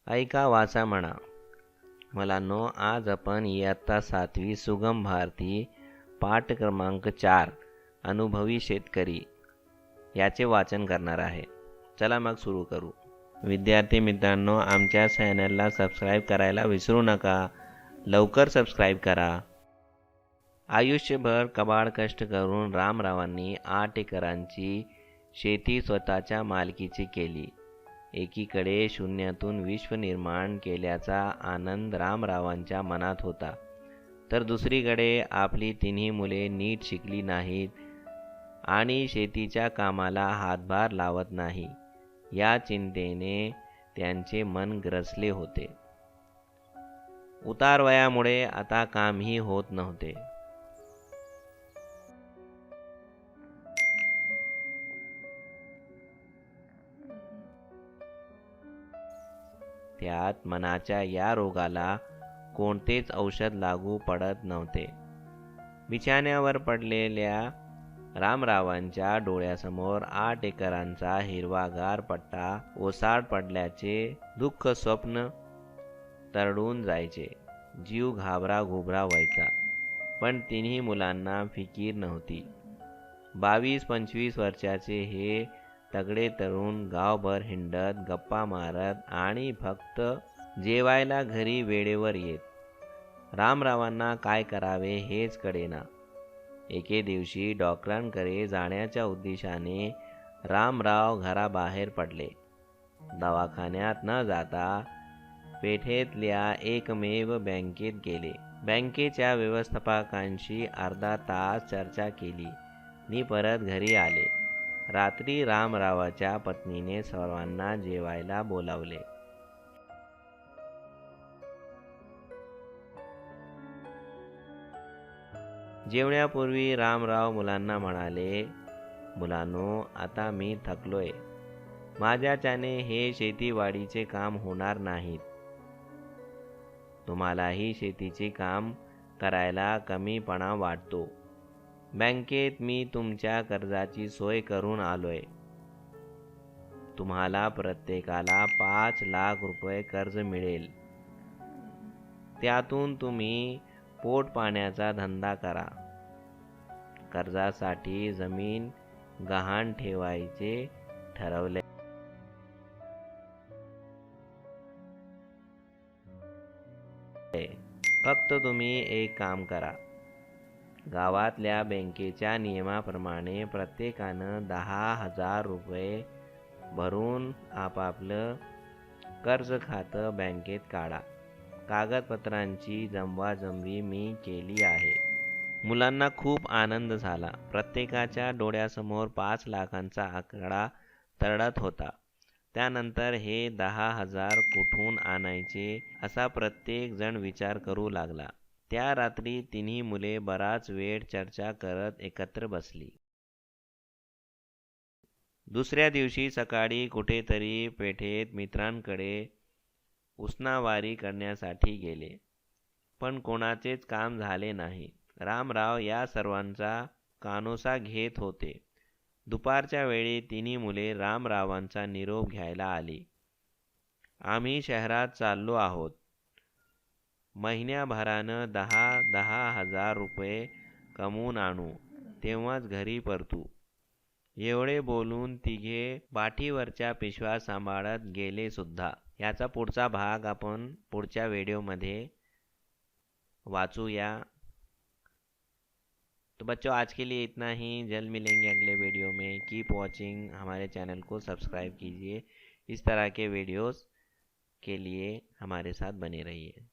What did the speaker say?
ऐका वाचा म्हणा. मुलांनो, आज आपण इयत्ता 7वी सुगम भारती पाठ क्रमांक 4 अनुभवी शेतकरी याचे वाचन करणार आहे. चला मग सुरू करू. विद्यार्थी मित्रांनो, आमच्या चॅनलला सबस्क्राईब करायला विसरू नका. लवकर सबस्क्राईब करा. आयुष्यभर कबाड कष्ट करून रामरावांनी 8 एकरांची शेती स्वतःच्या मालकीची केली. एकीकडे शून्यातून विश्व निर्माण केल्याचा आनंद रामरावांच्या मनात होता, तर दुसरीकडे आपली तिन्ही मुले नीट शिकली नाहीत आणि शेतीच्या कामाला हातभार लावत नाही, या चिंतेने त्यांचे मन ग्रसले होते. उतारवयामुळे आता कामही होत नव्हते. त्यात मनाच्या या रोगाला कोणतेच औषध लागू पडत नव्हते. बिछाण्यावर पडलेल्या रामरावांच्या डोळ्यासमोर 8 एकरांचा हिरवागार पट्टा ओसाड पडल्याचे दुःख स्वप्न तरळून जायचे. जीव घाबरा व्हायचा. पण तिन्ही मुलांना फिकीर नव्हती. 22-25 वर्षाचे हे तगडे तरुण गावभर हिंडत, गप्पा मारत आणि फक्त जेवायला घरी वेळेवर येत. रामरावांना काय करावे हेच कळेना. एके दिवशी डॉक्टरांकडे जाण्याच्या उद्देशाने रामराव घराबाहेर पडले. दवाखान्यात न जाता पेठेतल्या एकमेव बँकेत गेले. बँकेच्या व्यवस्थापकांशी अर्धा तास चर्चा केली नि परत घरी आले. रात्री रामरावाच्या पत्नीने सर्वांना जेवायला बोलावले. जेवण्यापूर्वी रामराव मुलांना म्हणाले, मुलांनो, आता मी थकलोय. माझ्याच्याने हे शेतीवाडीचे काम होणार नाहीत. तुम्हालाही शेतीचे काम करायला कमीपणा वाटतो. बँकेत मी तुमच्या कर्जाची सोय करून आलोय. तुम्हाला प्रत्येकाला 5 लाख रुपये कर्ज मिळेल. त्यातून तुम्ही पोटपाण्याचा धंदा करा. कर्जासाठी जमीन गहाण ठेवायचे ठरवले. फक्त तुम्ही एक काम करा. गावातल्या बँकेच्या नियमाप्रमाणे प्रत्येकानं 10,000 रुपये भरून आपापलं कर्ज खातं बँकेत काढा. कागदपत्रांची जमवाजमवी मी केली आहे. मुलांना खूप आनंद झाला. प्रत्येकाच्या डोळ्यासमोर 5 लाखांचा आकडा तरळत होता. त्यानंतर हे 10,000 कुठून आणायचे असा प्रत्येक जण विचार करू लागला. त्या रात्री तिन्ही मुले बराच वेळ चर्चा करत एकत्र बसली. दुसऱ्या दिवशी सकाळी कुठेतरी पेठेत मित्रांकडे उसनावारी करण्यासाठी गेले, पण कोणाचेच काम झाले नाही. रामराव या सर्वांचा कानोसा घेत होते. दुपारच्या वेळी तिन्ही मुले रामरावांचा निरोप घ्यायला आली. आम्ही शहरात चाललो आहोत. महिन्याभरानं 10,000 रुपये कमवून आणू, तेव्हाच घरी परतू. एवढे बोलून तिघे पाठीवरच्या पिशव्या सांभाळत गेले सुद्धा. याचा पुढचा भाग आपण पुढच्या व्हिडिओमध्ये वाचूया. तो बच्चों, आज के लिए इतना ही. जल्द मिलेंगे अगले वीडियो में. Keep watching. हमारे चैनल को सब्सक्राइब कीजिए. इस तरह के वीडियोस के लिए हमारे साथ बने रहिए.